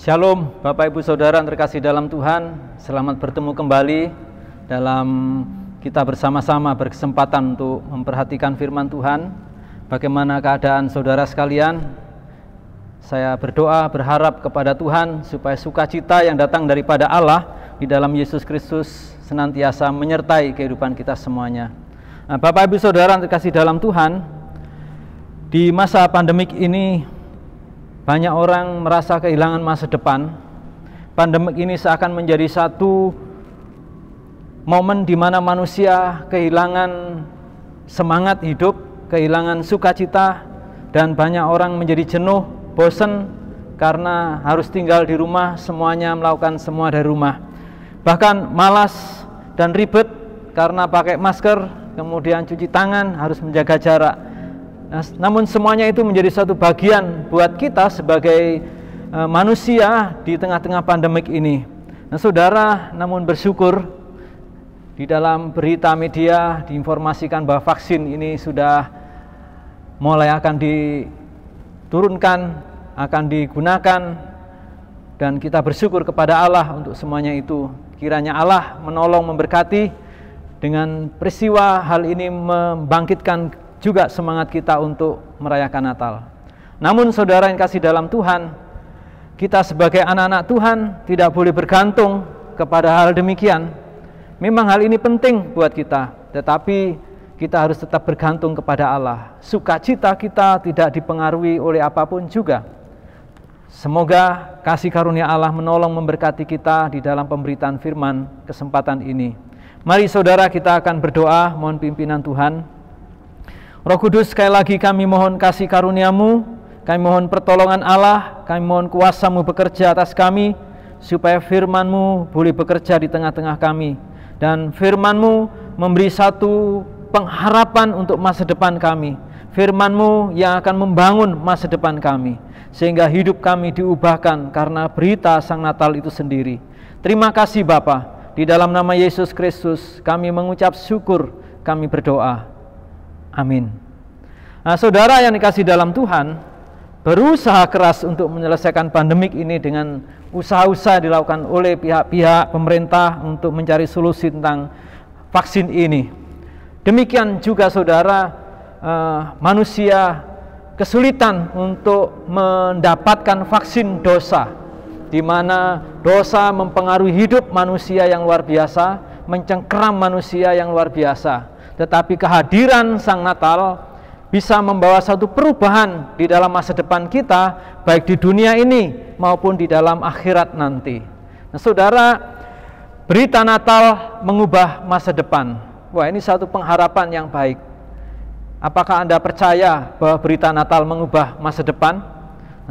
Shalom Bapak Ibu Saudara yang terkasih dalam Tuhan. Selamat bertemu kembali dalam kita bersama-sama berkesempatan untuk memperhatikan firman Tuhan. Bagaimana keadaan saudara sekalian? Saya berdoa berharap kepada Tuhan supaya sukacita yang datang daripada Allah di dalam Yesus Kristus senantiasa menyertai kehidupan kita semuanya. Nah, Bapak Ibu Saudara yang terkasih dalam Tuhan, di masa pandemik ini banyak orang merasa kehilangan masa depan. Pandemik ini seakan menjadi satu momen di mana manusia kehilangan semangat hidup, kehilangan sukacita, dan banyak orang menjadi jenuh, bosan karena harus tinggal di rumah, semuanya melakukan semua dari rumah. Bahkan malas dan ribet karena pakai masker, kemudian cuci tangan, harus menjaga jarak. Namun semuanya itu menjadi satu bagian buat kita sebagai manusia di tengah-tengah pandemik ini. Nah, saudara, namun bersyukur di dalam berita media diinformasikan bahwa vaksin ini sudah mulai akan diturunkan, akan digunakan, dan kita bersyukur kepada Allah untuk semuanya itu. Kiranya Allah menolong, memberkati dengan peristiwa hal ini, membangkitkan juga semangat kita untuk merayakan Natal. Namun saudara yang kasih dalam Tuhan, kita sebagai anak-anak Tuhan tidak boleh bergantung kepada hal demikian. Memang hal ini penting buat kita, tetapi kita harus tetap bergantung kepada Allah. Sukacita kita tidak dipengaruhi oleh apapun juga. Semoga kasih karunia Allah menolong memberkati kita di dalam pemberitaan firman kesempatan ini. Mari saudara, kita akan berdoa mohon pimpinan Tuhan. Roh Kudus, sekali lagi kami mohon kasih karunia-Mu, kami mohon pertolongan Allah, kami mohon kuasa-Mu bekerja atas kami, supaya firman-Mu boleh bekerja di tengah-tengah kami, dan firman-Mu memberi satu pengharapan untuk masa depan kami, firman-Mu yang akan membangun masa depan kami, sehingga hidup kami diubahkan karena berita Sang Natal itu sendiri. Terima kasih Bapa, di dalam nama Yesus Kristus kami mengucap syukur, kami berdoa. Amin. Nah, saudara yang dikasih dalam Tuhan, berusaha keras untuk menyelesaikan pandemik ini dengan usaha-usaha dilakukan oleh pihak-pihak pemerintah untuk mencari solusi tentang vaksin ini. Demikian juga saudara, manusia kesulitan untuk mendapatkan vaksin dosa, di mana dosa mempengaruhi hidup manusia yang luar biasa, mencengkeram manusia yang luar biasa. Tetapi kehadiran Sang Natal bisa membawa satu perubahan di dalam masa depan kita, baik di dunia ini maupun di dalam akhirat nanti. Nah, saudara, berita Natal mengubah masa depan. Wah, ini satu pengharapan yang baik. Apakah Anda percaya bahwa berita Natal mengubah masa depan?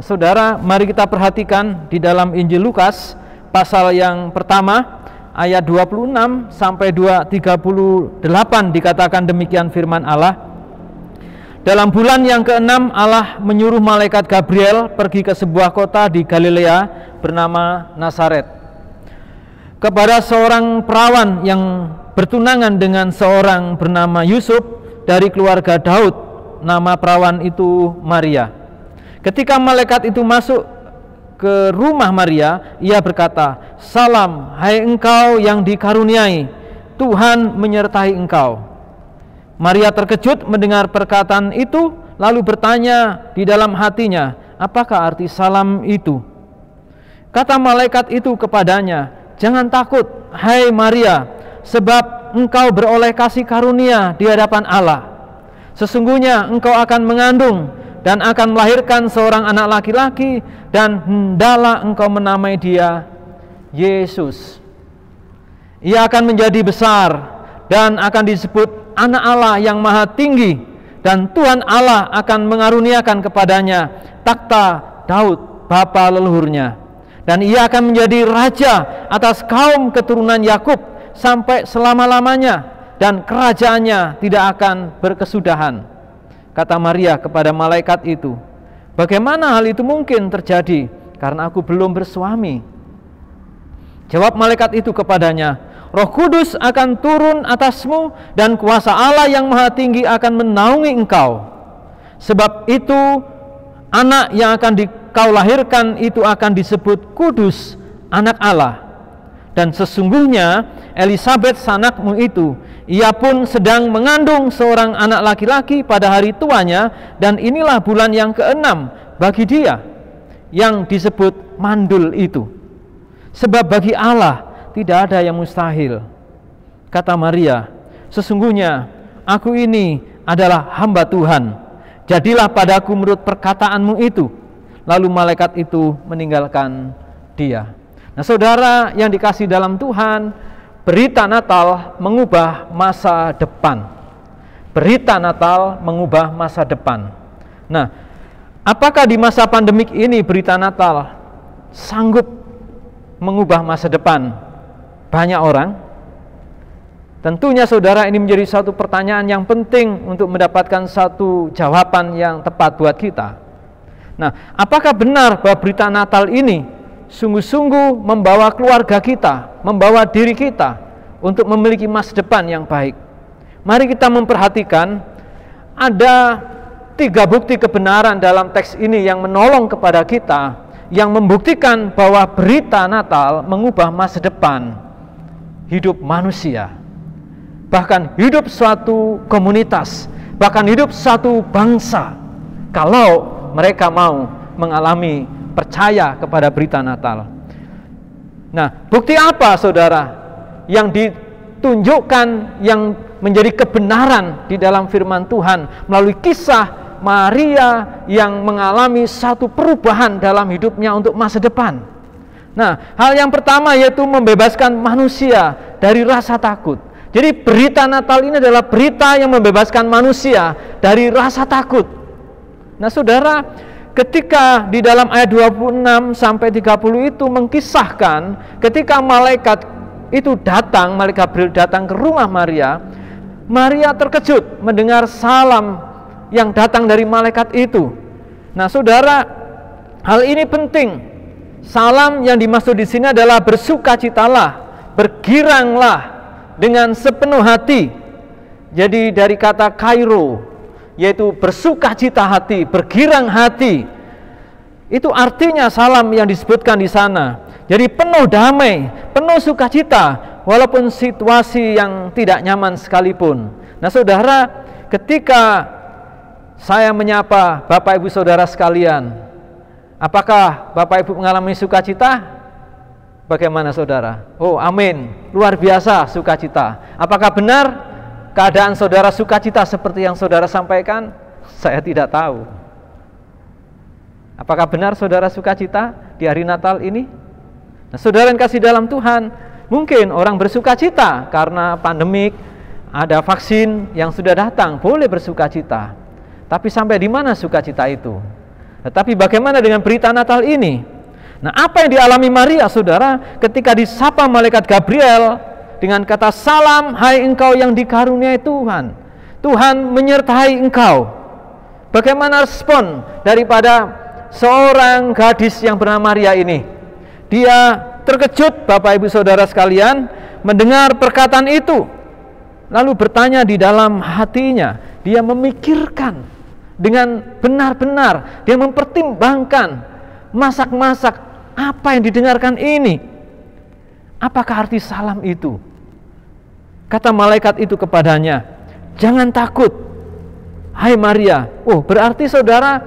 Nah, saudara, mari kita perhatikan di dalam Injil Lukas pasal yang pertama, ayat 26 sampai 38 dikatakan demikian firman Allah. Dalam bulan yang ke-6 Allah menyuruh malaikat Gabriel pergi ke sebuah kota di Galilea bernama Nazaret, kepada seorang perawan yang bertunangan dengan seorang bernama Yusuf dari keluarga Daud. Nama perawan itu Maria. Ketika malaikat itu masuk ke rumah Maria, ia berkata, "Salam, hai engkau yang dikaruniai, Tuhan menyertai engkau." Maria terkejut mendengar perkataan itu, lalu bertanya di dalam hatinya, "Apakah arti salam itu?" Kata malaikat itu kepadanya, "Jangan takut, hai Maria, sebab engkau beroleh kasih karunia di hadapan Allah. Sesungguhnya engkau akan mengandung dan akan melahirkan seorang anak laki-laki, dan hendaklah engkau menamai dia Yesus. Ia akan menjadi besar dan akan disebut Anak Allah yang Maha Tinggi, dan Tuhan Allah akan mengaruniakan kepadanya takhta Daud bapa leluhurnya, dan ia akan menjadi raja atas kaum keturunan Yakub sampai selama-lamanya, dan kerajaannya tidak akan berkesudahan." Kata Maria kepada malaikat itu, "Bagaimana hal itu mungkin terjadi, karena aku belum bersuami?" Jawab malaikat itu kepadanya, "Roh Kudus akan turun atasmu, dan kuasa Allah yang Maha Tinggi akan menaungi engkau. Sebab itu anak yang akan kau lahirkan itu akan disebut kudus, anak Allah. Dan sesungguhnya Elisabet sanakmu itu, ia pun sedang mengandung seorang anak laki-laki pada hari tuanya, dan inilah bulan yang ke-6 bagi dia, yang disebut mandul itu. Sebab bagi Allah tidak ada yang mustahil. Kata Maria, sesungguhnya aku ini adalah hamba Tuhan, jadilah padaku menurut perkataanmu itu. Lalu malaikat itu meninggalkan dia. Nah, saudara yang dikasihi dalam Tuhan, berita Natal mengubah masa depan. Berita Natal mengubah masa depan. Nah, apakah di masa pandemik ini berita Natal sanggup mengubah masa depan banyak orang? Tentunya saudara, ini menjadi satu pertanyaan yang penting untuk mendapatkan satu jawaban yang tepat buat kita. Nah, apakah benar bahwa berita Natal ini sungguh-sungguh membawa keluarga kita, membawa diri kita untuk memiliki masa depan yang baik? Mari kita memperhatikan, ada 3 bukti kebenaran dalam teks ini yang menolong kepada kita, yang membuktikan bahwa berita Natal mengubah masa depan hidup manusia, bahkan hidup suatu komunitas, bahkan hidup suatu bangsa, kalau mereka mau mengalami percaya kepada berita Natal. Nah, bukti apa saudara yang ditunjukkan, yang menjadi kebenaran di dalam firman Tuhan melalui kisah Maria yang mengalami satu perubahan dalam hidupnya untuk masa depan? Nah, hal yang pertama yaitu membebaskan manusia dari rasa takut. Jadi berita Natal ini adalah berita yang membebaskan manusia dari rasa takut. Nah, saudara, ketika di dalam ayat 26 sampai 30 itu mengkisahkan ketika malaikat itu datang, malaikat Gabriel datang ke rumah Maria, Maria terkejut mendengar salam yang datang dari malaikat itu. Nah, saudara, hal ini penting. Salam yang dimaksud di sini adalah bersukacitalah, bergiranglah dengan sepenuh hati. Jadi dari kata kairo, yaitu bersukacita hati, bergirang hati. Itu artinya salam yang disebutkan di sana. Jadi penuh damai, penuh sukacita, walaupun situasi yang tidak nyaman sekalipun. Nah, saudara, ketika saya menyapa Bapak Ibu Saudara sekalian, apakah Bapak Ibu mengalami sukacita? Bagaimana saudara? Oh, amin, luar biasa sukacita. Apakah benar keadaan saudara sukacita seperti yang saudara sampaikan? Saya tidak tahu. Apakah benar saudara sukacita di hari Natal ini? Nah, saudara yang kasih dalam Tuhan, mungkin orang bersukacita karena pandemik, ada vaksin yang sudah datang, boleh bersukacita. Tapi sampai di mana sukacita itu? Tetapi bagaimana dengan berita Natal ini? Nah, apa yang dialami Maria, saudara, ketika disapa malaikat Gabriel dengan kata salam, hai engkau yang dikaruniai Tuhan, Tuhan menyertai engkau. Bagaimana respon daripada seorang gadis yang bernama Maria ini? Dia terkejut, Bapak Ibu Saudara sekalian, mendengar perkataan itu. Lalu bertanya di dalam hatinya, dia memikirkan dengan benar-benar, dia mempertimbangkan masak-masak apa yang didengarkan ini. Apakah arti salam itu? Kata malaikat itu kepadanya, jangan takut, hai Maria. Oh, berarti saudara,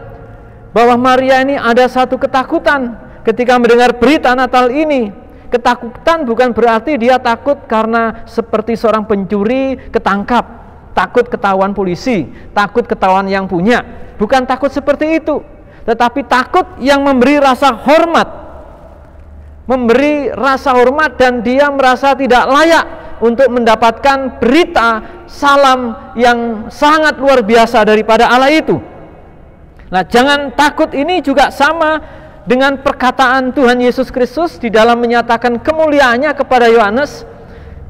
bahwa Maria ini ada satu ketakutan ketika mendengar berita Natal ini. Ketakutan bukan berarti dia takut karena seperti seorang pencuri ketangkap, takut ketahuan polisi, takut ketahuan yang punya. Bukan takut seperti itu, tetapi takut yang memberi rasa hormat, memberi rasa hormat, dan dia merasa tidak layak untuk mendapatkan berita salam yang sangat luar biasa daripada Allah itu. Nah, jangan takut ini juga sama dengan perkataan Tuhan Yesus Kristus di dalam menyatakan kemuliaannya kepada Yohanes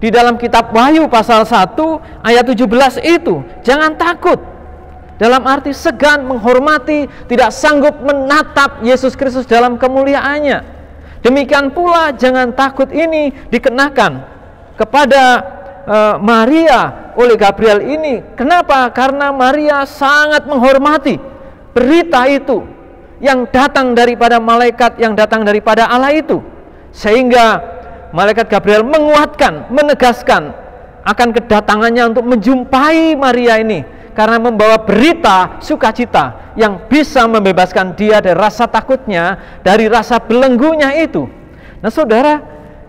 di dalam kitab Wahyu pasal 1 ayat 17 itu. Jangan takut, dalam arti segan, menghormati, tidak sanggup menatap Yesus Kristus dalam kemuliaannya. Demikian pula jangan takut ini dikenakan kepada Maria oleh Gabriel ini. Kenapa? Karena Maria sangat menghormati berita itu. yang datang daripada malaikat yang datang daripada Allah itu. Sehingga malaikat Gabriel menguatkan, menegaskan akan kedatangannya untuk menjumpai Maria ini, karena membawa berita sukacita yang bisa membebaskan dia dari rasa takutnya, dari rasa belenggunya itu. Nah saudara,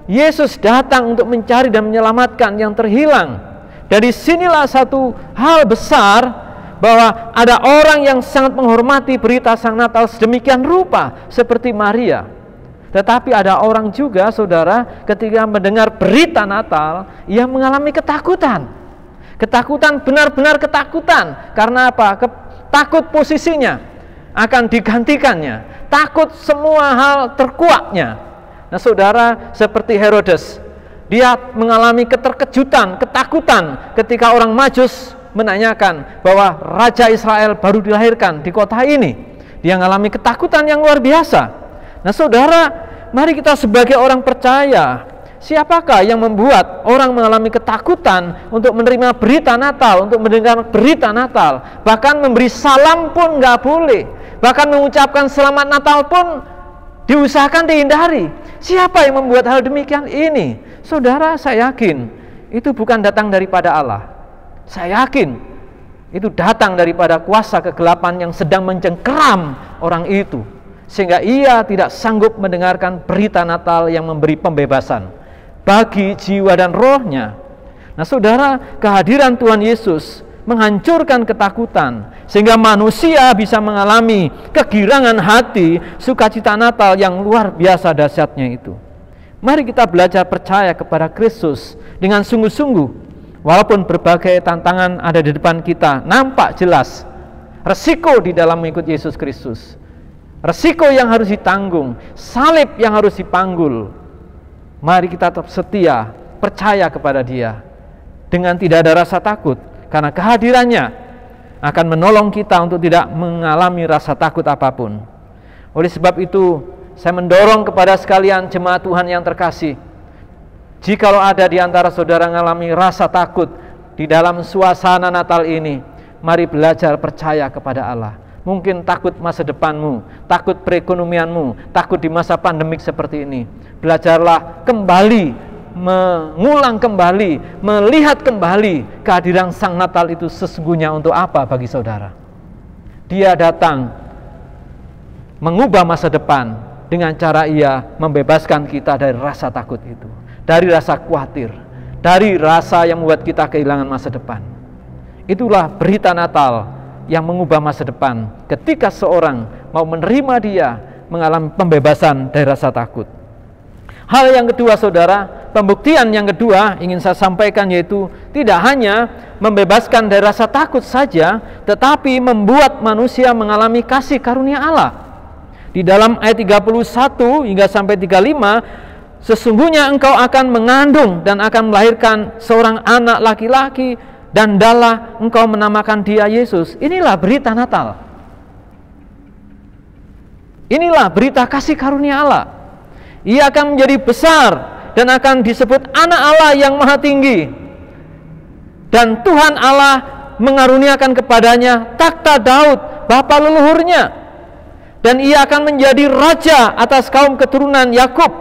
Yesus datang untuk mencari dan menyelamatkan yang terhilang. Dari sinilah satu hal besar, bahwa ada orang yang sangat menghormati berita Sang Natal sedemikian rupa seperti Maria. Tetapi ada orang juga saudara, ketika mendengar berita Natal, ia mengalami ketakutan. Ketakutan, benar-benar ketakutan. Karena apa? Takut posisinya akan digantikannya, takut semua hal terkuaknya. Nah saudara, seperti Herodes, dia mengalami keterkejutan, ketakutan ketika orang Majus menanyakan bahwa Raja Israel baru dilahirkan di kota ini. Dia mengalami ketakutan yang luar biasa. Nah saudara, mari kita sebagai orang percaya, siapakah yang membuat orang mengalami ketakutan untuk menerima berita Natal, untuk mendengar berita Natal? Bahkan memberi salam pun nggak boleh, bahkan mengucapkan selamat Natal pun diusahakan dihindari. Siapa yang membuat hal demikian ini? Saudara, saya yakin itu bukan datang daripada Allah. Saya yakin itu datang daripada kuasa kegelapan yang sedang mencengkeram orang itu, sehingga ia tidak sanggup mendengarkan berita Natal yang memberi pembebasan bagi jiwa dan rohnya. Nah saudara, kehadiran Tuhan Yesus menghancurkan ketakutan, sehingga manusia bisa mengalami kegirangan hati, sukacita Natal yang luar biasa dahsyatnya itu. Mari kita belajar percaya kepada Kristus dengan sungguh-sungguh, walaupun berbagai tantangan ada di depan kita, nampak jelas resiko di dalam mengikut Yesus Kristus, resiko yang harus ditanggung, salib yang harus dipanggul. Mari kita tetap setia, percaya kepada Dia dengan tidak ada rasa takut, karena kehadirannya akan menolong kita untuk tidak mengalami rasa takut apapun. Oleh sebab itu, saya mendorong kepada sekalian jemaat Tuhan yang terkasih, jikalau ada di antara saudara mengalami rasa takut di dalam suasana Natal ini, mari belajar percaya kepada Allah. Mungkin takut masa depanmu, takut perekonomianmu, takut di masa pandemik seperti ini. Belajarlah kembali, mengulang kembali, melihat kembali kehadiran Sang Natal itu sesungguhnya untuk apa bagi saudara. Dia datang mengubah masa depan dengan cara ia membebaskan kita dari rasa takut itu, dari rasa khawatir, dari rasa yang membuat kita kehilangan masa depan. Itulah berita Natal yang mengubah masa depan ketika seorang mau menerima Dia, mengalami pembebasan dari rasa takut. Hal yang kedua saudara, pembuktian yang kedua ingin saya sampaikan, yaitu tidak hanya membebaskan dari rasa takut saja, tetapi membuat manusia mengalami kasih karunia Allah. Di dalam ayat 31 hingga sampai 35, sesungguhnya engkau akan mengandung dan akan melahirkan seorang anak laki-laki, dan hendaklah engkau menamakan dia Yesus. Inilah berita Natal. Inilah berita kasih karunia Allah. Ia akan menjadi besar dan akan disebut anak Allah yang maha tinggi. Dan Tuhan Allah mengaruniakan kepadanya takhta Daud, bapa leluhurnya. Dan ia akan menjadi raja atas kaum keturunan Yakub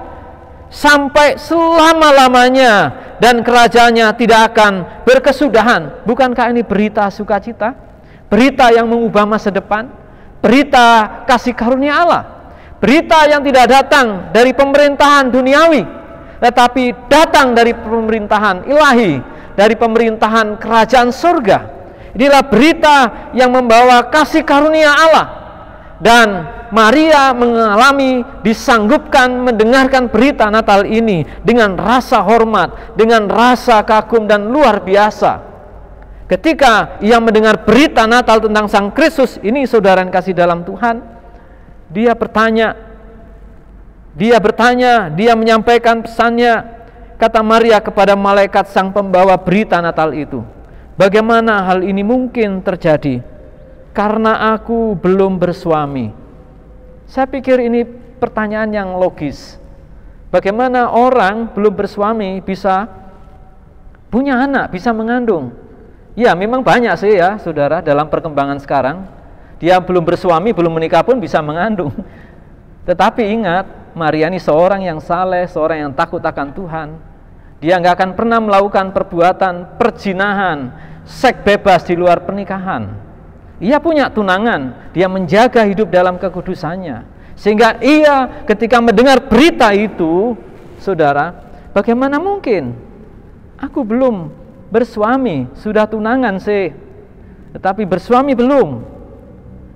sampai selama-lamanya, dan kerajaannya tidak akan berkesudahan. Bukankah ini berita sukacita? Berita yang mengubah masa depan, berita kasih karunia Allah, berita yang tidak datang dari pemerintahan duniawi, tetapi datang dari pemerintahan ilahi, dari pemerintahan kerajaan surga. Inilah berita yang membawa kasih karunia Allah. Dan Maria mengalami, disanggupkan mendengarkan berita Natal ini dengan rasa hormat, dengan rasa kagum dan luar biasa. Ketika ia mendengar berita Natal tentang Sang Kristus ini, saudara yang kasih dalam Tuhan, dia bertanya, dia menyampaikan pesannya. Kata Maria kepada malaikat sang pembawa berita Natal itu, bagaimana hal ini mungkin terjadi? Karena aku belum bersuami. Saya pikir ini pertanyaan yang logis. Bagaimana orang belum bersuami bisa punya anak, bisa mengandung? Ya memang banyak sih ya saudara dalam perkembangan sekarang. Dia belum bersuami, belum menikah pun bisa mengandung. Tetapi ingat, Maria ini seorang yang saleh, seorang yang takut akan Tuhan. Dia nggak akan pernah melakukan perbuatan perzinahan, seks bebas di luar pernikahan. Ia punya tunangan, dia menjaga hidup dalam kekudusannya. Sehingga ia ketika mendengar berita itu, saudara, bagaimana mungkin? Aku belum bersuami, sudah tunangan sih, tetapi bersuami belum.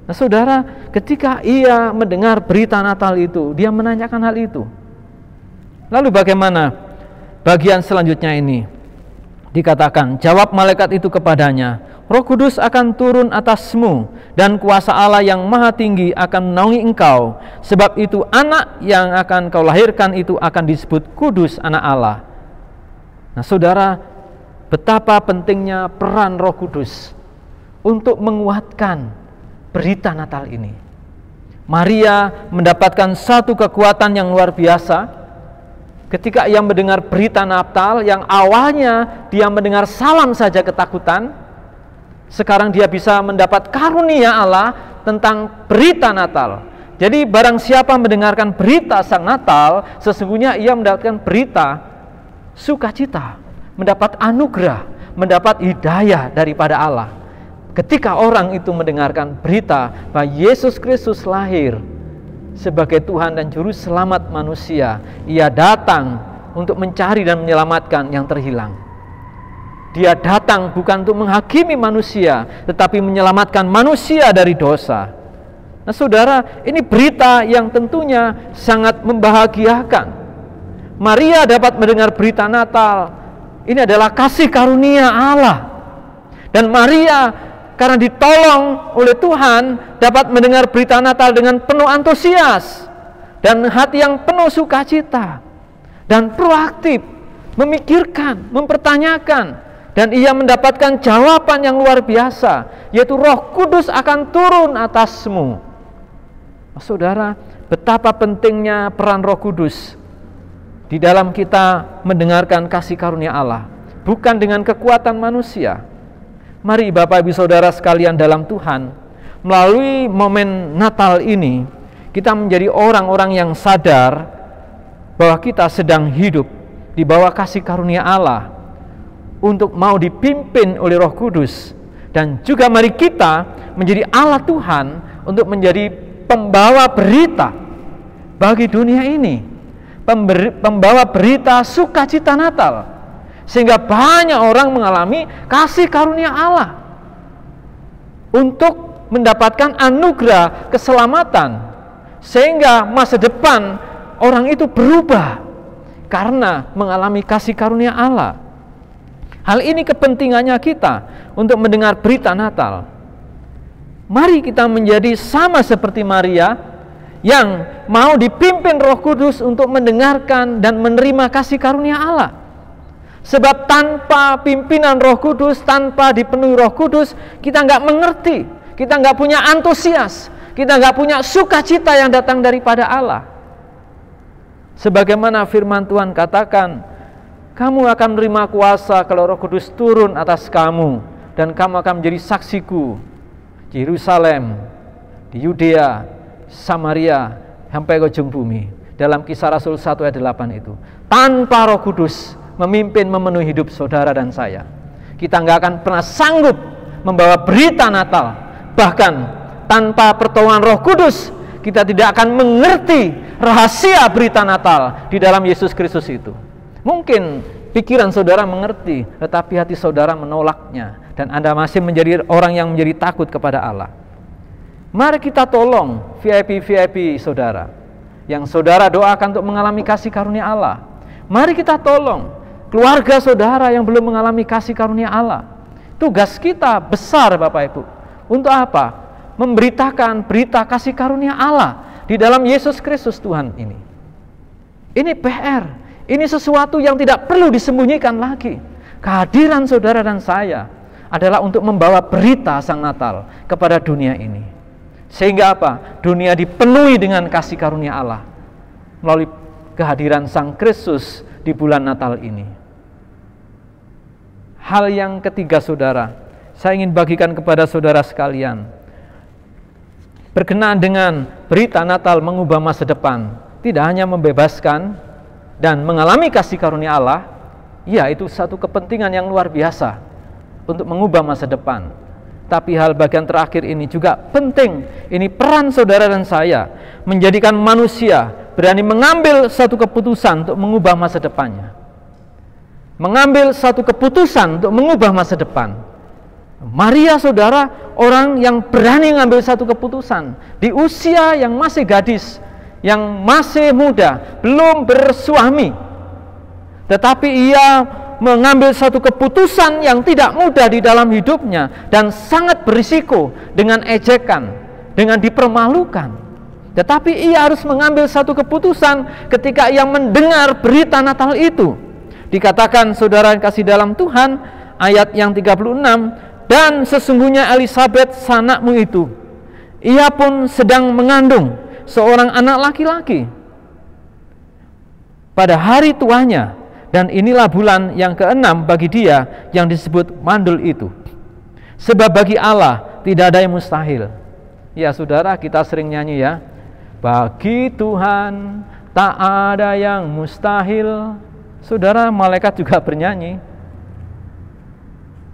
Nah saudara, ketika ia mendengar berita Natal itu, dia menanyakan hal itu. Lalu bagaimana? Bagian selanjutnya ini dikatakan, jawab malaikat itu kepadanya, Roh Kudus akan turun atasmu dan kuasa Allah yang maha tinggi akan menaungi engkau. Sebab itu anak yang akan kau lahirkan itu akan disebut kudus, anak Allah. Nah saudara, betapa pentingnya peran Roh Kudus untuk menguatkan berita Natal ini. Maria mendapatkan satu kekuatan yang luar biasa ketika ia mendengar berita Natal yang awalnya dia mendengar salam saja ketakutan. Sekarang dia bisa mendapat karunia Allah tentang berita Natal. Jadi barang siapa mendengarkan berita Sang Natal, sesungguhnya ia mendapatkan berita sukacita, mendapat anugerah, mendapat hidayah daripada Allah. Ketika orang itu mendengarkan berita bahwa Yesus Kristus lahir sebagai Tuhan dan Juru Selamat manusia, ia datang untuk mencari dan menyelamatkan yang terhilang. Dia datang bukan untuk menghakimi manusia, tetapi menyelamatkan manusia dari dosa. Nah saudara, ini berita yang tentunya sangat membahagiakan. Maria dapat mendengar berita Natal. Ini adalah kasih karunia Allah. Dan Maria karena ditolong oleh Tuhan dapat mendengar berita Natal dengan penuh antusias dan hati yang penuh sukacita dan proaktif, memikirkan, mempertanyakan, dan ia mendapatkan jawaban yang luar biasa, yaitu Roh Kudus akan turun atasmu. Saudara, betapa pentingnya peran Roh Kudus di dalam kita mendengarkan kasih karunia Allah, bukan dengan kekuatan manusia. Mari Bapak Ibu Saudara sekalian dalam Tuhan, melalui momen Natal ini, kita menjadi orang-orang yang sadar bahwa kita sedang hidup di bawah kasih karunia Allah untuk mau dipimpin oleh Roh Kudus. Dan juga mari kita menjadi alat Tuhan untuk menjadi pembawa berita bagi dunia ini, pembawa berita sukacita Natal, sehingga banyak orang mengalami kasih karunia Allah untuk mendapatkan anugerah keselamatan, sehingga masa depan orang itu berubah karena mengalami kasih karunia Allah. Hal ini kepentingannya kita untuk mendengar berita Natal. Mari kita menjadi sama seperti Maria yang mau dipimpin Roh Kudus untuk mendengarkan dan menerima kasih karunia Allah. Sebab tanpa pimpinan Roh Kudus, tanpa dipenuhi Roh Kudus, kita nggak mengerti, kita nggak punya antusias, kita nggak punya sukacita yang datang daripada Allah. Sebagaimana firman Tuhan katakan, kamu akan menerima kuasa kalau Roh Kudus turun atas kamu, dan kamu akan menjadi saksiku di Yerusalem, di Yudea, Samaria, sampai ke ujung bumi. Dalam Kisah Rasul 1 ayat 8 itu, tanpa Roh Kudus memimpin memenuhi hidup saudara dan saya, kita nggak akan pernah sanggup membawa berita Natal. Bahkan tanpa pertolongan Roh Kudus, kita tidak akan mengerti rahasia berita Natal di dalam Yesus Kristus itu. Mungkin pikiran saudara mengerti, tetapi hati saudara menolaknya, dan Anda masih menjadi orang yang menjadi takut kepada Allah. Mari kita tolong VIP saudara yang saudara doakan untuk mengalami kasih karunia Allah. Mari kita tolong keluarga saudara yang belum mengalami kasih karunia Allah. Tugas kita besar Bapak Ibu. Untuk apa? Memberitakan berita kasih karunia Allah di dalam Yesus Kristus Tuhan ini. Ini PR. Ini sesuatu yang tidak perlu disembunyikan lagi. Kehadiran saudara dan saya adalah untuk membawa berita Sang Natal kepada dunia ini. Sehingga apa? Dunia dipenuhi dengan kasih karunia Allah melalui kehadiran Sang Kristus di bulan Natal ini. Hal yang ketiga saudara, saya ingin bagikan kepada saudara sekalian. berkenaan dengan berita Natal mengubah masa depan, tidak hanya membebaskan dan mengalami kasih karunia Allah, ya itu satu kepentingan yang luar biasa untuk mengubah masa depan. Tapi hal bagian terakhir ini juga penting. Ini peran saudara dan saya menjadikan manusia berani mengambil satu keputusan untuk mengubah masa depannya. Mengambil satu keputusan untuk mengubah masa depan. Maria, saudara, orang yang berani mengambil satu keputusan di usia yang masih gadis, yang masih muda, belum bersuami, tetapi ia mengambil satu keputusan yang tidak mudah di dalam hidupnya dan sangat berisiko, dengan ejekan, dengan dipermalukan. Tetapi ia harus mengambil satu keputusan ketika ia mendengar berita Natal itu. Dikatakan, saudara yang kasih dalam Tuhan, ayat yang 36, dan sesungguhnya Elisabet sanakmu itu, ia pun sedang mengandung seorang anak laki-laki pada hari tuanya, dan inilah bulan yang ke-6 bagi dia yang disebut mandul itu. Sebab bagi Allah tidak ada yang mustahil. Ya saudara, kita sering nyanyi ya, bagi Tuhan tak ada yang mustahil. Saudara, malaikat juga bernyanyi,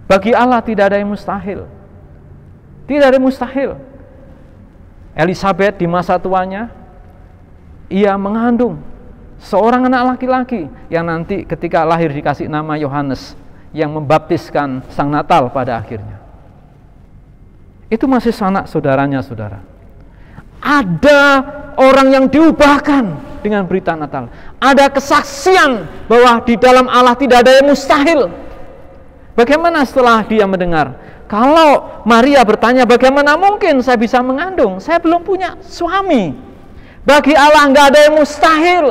bagi Allah tidak ada yang mustahil. Tidak ada yang mustahil. Elisabet di masa tuanya, ia mengandung seorang anak laki-laki yang nanti ketika lahir dikasih nama Yohanes, yang membaptiskan Sang Natal pada akhirnya. Itu masih sanak saudaranya, saudara. Ada orang yang diubahkan dengan berita Natal. Ada kesaksian bahwa di dalam Allah tidak ada yang mustahil. Bagaimana setelah dia mendengar? Kalau Maria bertanya, bagaimana mungkin saya bisa mengandung? Saya belum punya suami. Bagi Allah nggak ada yang mustahil.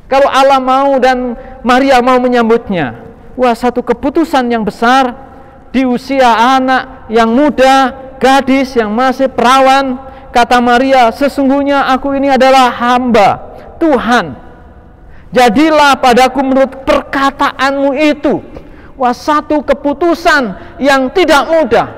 Kalau Allah mau dan Maria mau menyambutnya, wah, satu keputusan yang besar di usia anak yang muda, gadis yang masih perawan. Kata Maria, sesungguhnya aku ini adalah hamba Tuhan. Jadilah padaku menurut perkataanmu itu. Wah, satu keputusan yang tidak mudah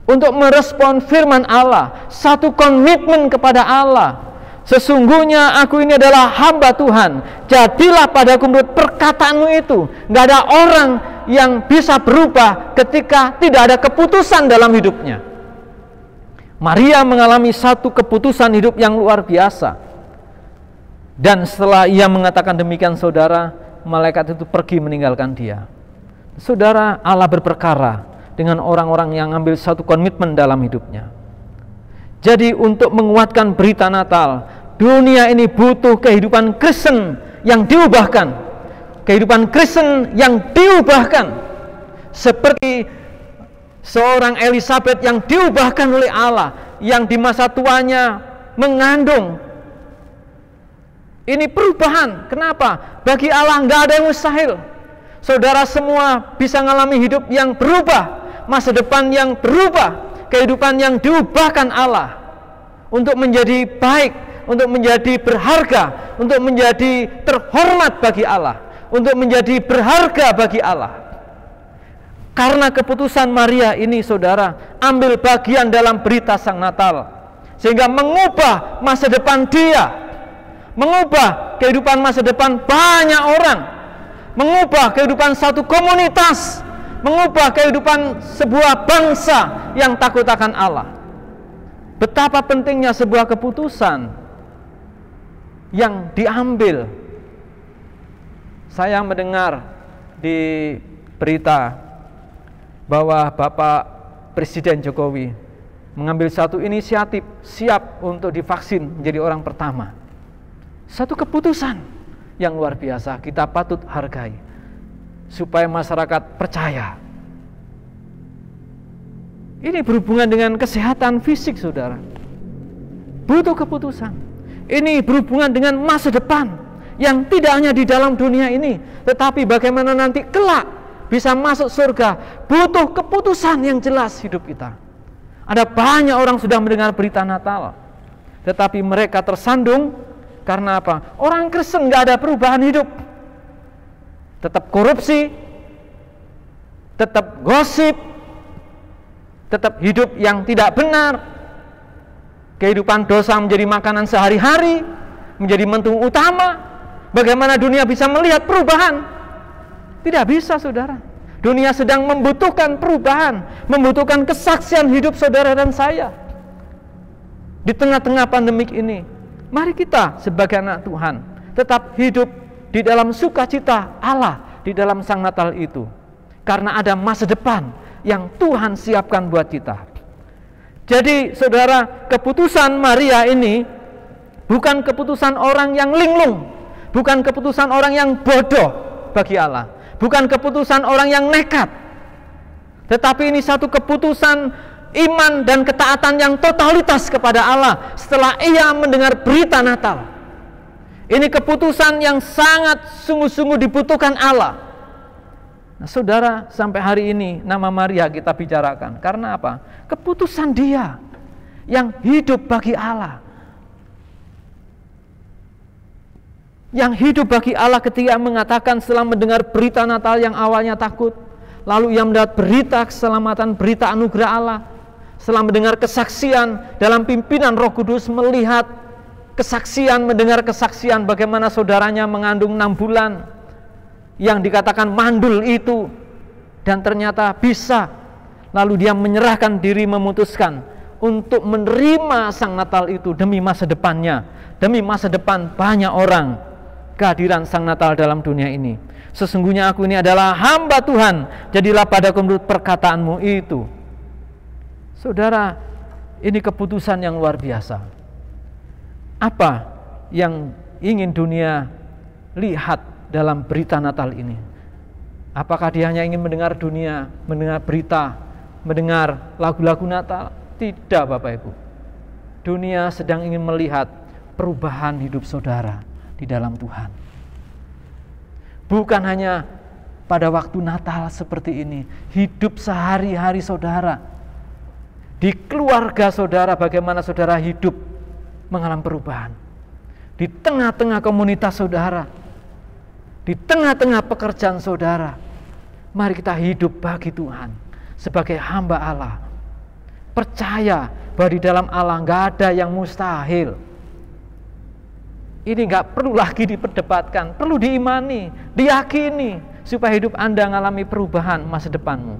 untuk merespon firman Allah, satu komitmen kepada Allah. Sesungguhnya aku ini adalah hamba Tuhan, jadilah padaku menurut perkataanmu itu. Gak ada orang yang bisa berubah ketika tidak ada keputusan dalam hidupnya. Maria mengalami satu keputusan hidup yang luar biasa. Dan setelah ia mengatakan demikian, saudara, malaikat itu pergi meninggalkan dia. Saudara, Allah berperkara dengan orang-orang yang ambil satu komitmen dalam hidupnya. Jadi untuk menguatkan berita Natal, dunia ini butuh kehidupan Kristen yang diubahkan. Kehidupan Kristen yang diubahkan. Seperti seorang Elisabet yang diubahkan oleh Allah, yang di masa tuanya mengandung. Ini perubahan. Kenapa? Bagi Allah nggak ada yang mustahil. Saudara semua bisa mengalami hidup yang berubah, masa depan yang berubah, kehidupan yang diubahkan Allah untuk menjadi baik, untuk menjadi berharga, untuk menjadi terhormat bagi Allah, untuk menjadi berharga bagi Allah. Karena keputusan Maria ini, saudara, ambil bagian dalam berita Sang Natal, sehingga mengubah masa depan dia, mengubah kehidupan masa depan banyak orang, mengubah kehidupan satu komunitas, mengubah kehidupan sebuah bangsa yang takut akan Allah. Betapa pentingnya sebuah keputusan yang diambil. Saya mendengar di berita bahwa Bapak Presiden Jokowi mengambil satu inisiatif, siap untuk divaksin menjadi orang pertama. Satu keputusan yang luar biasa, kita patut hargai supaya masyarakat percaya. Ini berhubungan dengan kesehatan fisik, saudara. Butuh keputusan. Ini berhubungan dengan masa depan yang tidak hanya di dalam dunia ini, tetapi bagaimana nanti kelak bisa masuk surga. Butuh keputusan yang jelas hidup kita. Ada banyak orang sudah mendengar berita Natal, tetapi mereka tersandung. Karena apa? Orang Kristen nggak ada perubahan hidup, tetap korupsi, tetap gosip, tetap hidup yang tidak benar, kehidupan dosa menjadi makanan sehari-hari, menjadi menu utama, bagaimana dunia bisa melihat perubahan? Tidak bisa, saudara. Dunia sedang membutuhkan perubahan, membutuhkan kesaksian hidup saudara dan saya. Di tengah-tengah pandemik ini, mari kita sebagai anak Tuhan tetap hidup di dalam sukacita Allah di dalam Sang Natal itu. Karena ada masa depan yang Tuhan siapkan buat kita. Jadi saudara, keputusan Maria ini bukan keputusan orang yang linglung, bukan keputusan orang yang bodoh bagi Allah, bukan keputusan orang yang nekat, tetapi ini satu keputusan iman dan ketaatan yang totalitas kepada Allah setelah ia mendengar berita Natal. Ini keputusan yang sangat sungguh-sungguh dibutuhkan Allah. Nah, saudara, sampai hari ini nama Maria kita bicarakan. Karena apa? Keputusan dia yang hidup bagi Allah. Yang hidup bagi Allah ketika mengatakan setelah mendengar berita Natal yang awalnya takut, lalu ia mendapat berita keselamatan, berita anugerah Allah. Setelah mendengar kesaksian dalam pimpinan Roh Kudus, melihat kesaksian, mendengar kesaksian bagaimana saudaranya mengandung 6 bulan, yang dikatakan mandul itu, dan ternyata bisa. Lalu dia menyerahkan diri, memutuskan untuk menerima Sang Natal itu demi masa depannya, demi masa depan banyak orang. Kehadiran Sang Natal dalam dunia ini. Sesungguhnya aku ini adalah hamba Tuhan, jadilah padaku menurut perkataanmu itu. Saudara, ini keputusan yang luar biasa. Apa yang ingin dunia lihat dalam berita Natal ini? Apakah dia hanya ingin mendengar dunia, mendengar berita, mendengar lagu-lagu Natal? Tidak, Bapak Ibu. Dunia sedang ingin melihat perubahan hidup saudara di dalam Tuhan. Bukan hanya pada waktu Natal seperti ini, hidup sehari-hari saudara, di keluarga saudara, bagaimana saudara hidup mengalami perubahan, di tengah-tengah komunitas saudara, di tengah-tengah pekerjaan saudara. Mari kita hidup bagi Tuhan sebagai hamba Allah, percaya bahwa di dalam Allah nggak ada yang mustahil. Ini nggak perlu lagi diperdebatkan, perlu diimani, diyakini, supaya hidup Anda mengalami perubahan masa depanmu.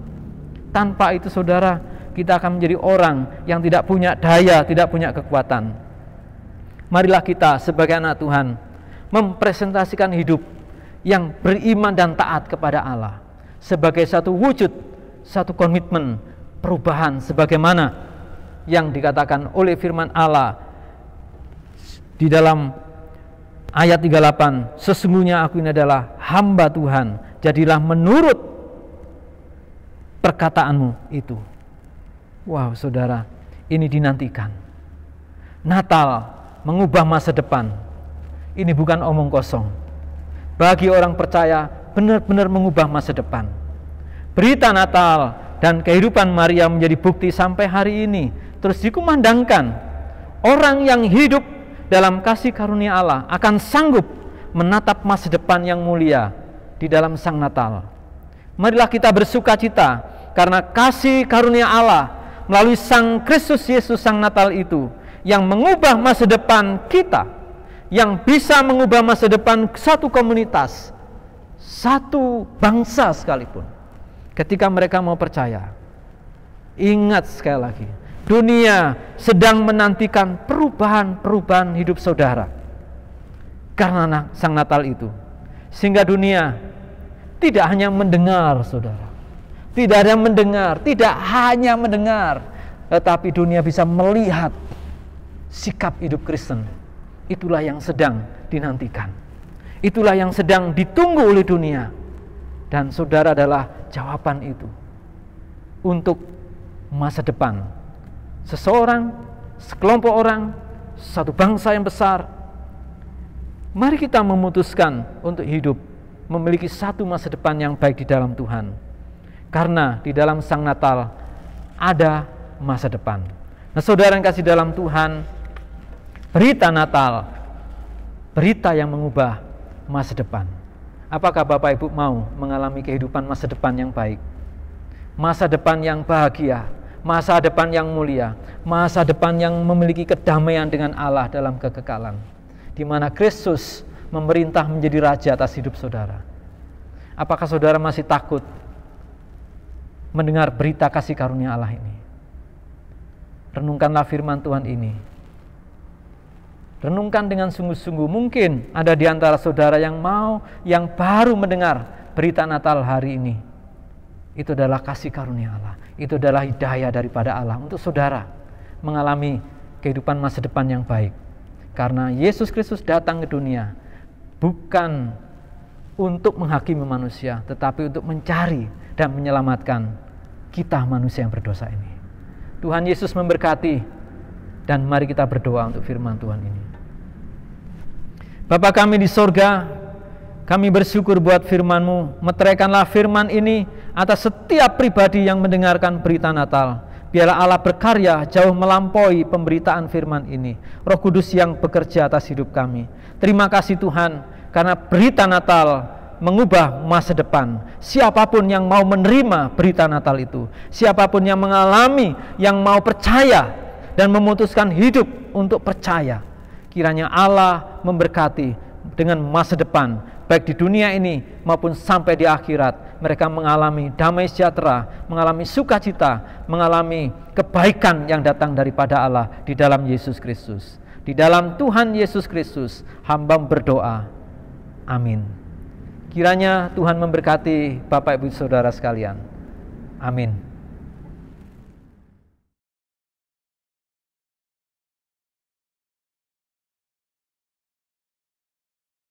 Tanpa itu saudara, kita akan menjadi orang yang tidak punya daya, tidak punya kekuatan. Marilah kita sebagai anak Tuhan mempresentasikan hidup yang beriman dan taat kepada Allah sebagai satu wujud, satu komitmen perubahan sebagaimana yang dikatakan oleh firman Allah di dalam ayat 38, sesungguhnya aku ini adalah hamba Tuhan, jadilah menurut perkataanmu itu. Wow, saudara, ini dinantikan. Natal mengubah masa depan. Ini bukan omong kosong. Bagi orang percaya, benar-benar mengubah masa depan. Berita Natal dan kehidupan Maria menjadi bukti sampai hari ini. Terus dikumandangkan, orang yang hidup dalam kasih karunia Allah akan sanggup menatap masa depan yang mulia di dalam Sang Natal. Marilah kita bersukacita karena kasih karunia Allah melalui Sang Kristus Yesus Sang Natal itu yang mengubah masa depan kita, yang bisa mengubah masa depan satu komunitas, satu bangsa sekalipun. Ketika mereka mau percaya, ingat sekali lagi, dunia sedang menantikan perubahan-perubahan hidup saudara karena Sang Natal itu. Sehingga dunia tidak hanya mendengar saudara, tidak hanya mendengar, tetapi dunia bisa melihat sikap hidup Kristen. Itulah yang sedang dinantikan, itulah yang sedang ditunggu oleh dunia. Dan saudara adalah jawaban itu untuk masa depan seseorang, sekelompok orang, satu bangsa yang besar. Mari kita memutuskan untuk hidup memiliki satu masa depan yang baik di dalam Tuhan, karena di dalam Sang Natal ada masa depan. Nah, saudara yang kasih dalam Tuhan, berita Natal, berita yang mengubah masa depan. Apakah Bapak Ibu mau mengalami kehidupan masa depan yang baik, masa depan yang bahagia, masa depan yang mulia, masa depan yang memiliki kedamaian dengan Allah dalam kekekalan, di mana Kristus memerintah menjadi raja atas hidup saudara. Apakah saudara masih takut mendengar berita kasih karunia Allah ini? Renungkanlah firman Tuhan ini. Renungkan dengan sungguh-sungguh. Mungkin ada di antara saudara yang baru mendengar berita Natal hari ini. Itu adalah kasih karunia Allah. Itu adalah hidayah daripada Allah untuk saudara mengalami kehidupan masa depan yang baik. Karena Yesus Kristus datang ke dunia bukan untuk menghakimi manusia, tetapi untuk mencari dan menyelamatkan kita manusia yang berdosa ini. Tuhan Yesus memberkati, dan mari kita berdoa untuk firman Tuhan ini. Bapa kami di sorga, kami bersyukur buat firman-Mu. Meteraikanlah firman ini atas setiap pribadi yang mendengarkan berita Natal. Biarlah Allah berkarya jauh melampaui pemberitaan firman ini. Roh Kudus yang bekerja atas hidup kami. Terima kasih Tuhan, karena berita Natal mengubah masa depan. Siapapun yang mau menerima berita Natal itu, siapapun yang mengalami, yang mau percaya dan memutuskan hidup untuk percaya, kiranya Allah memberkati dengan masa depan, baik di dunia ini maupun sampai di akhirat. Mereka mengalami damai sejahtera, mengalami sukacita, mengalami kebaikan yang datang daripada Allah di dalam Yesus Kristus. Di dalam Tuhan Yesus Kristus hamba berdoa, amin. Kiranya Tuhan memberkati Bapak Ibu Saudara sekalian, amin.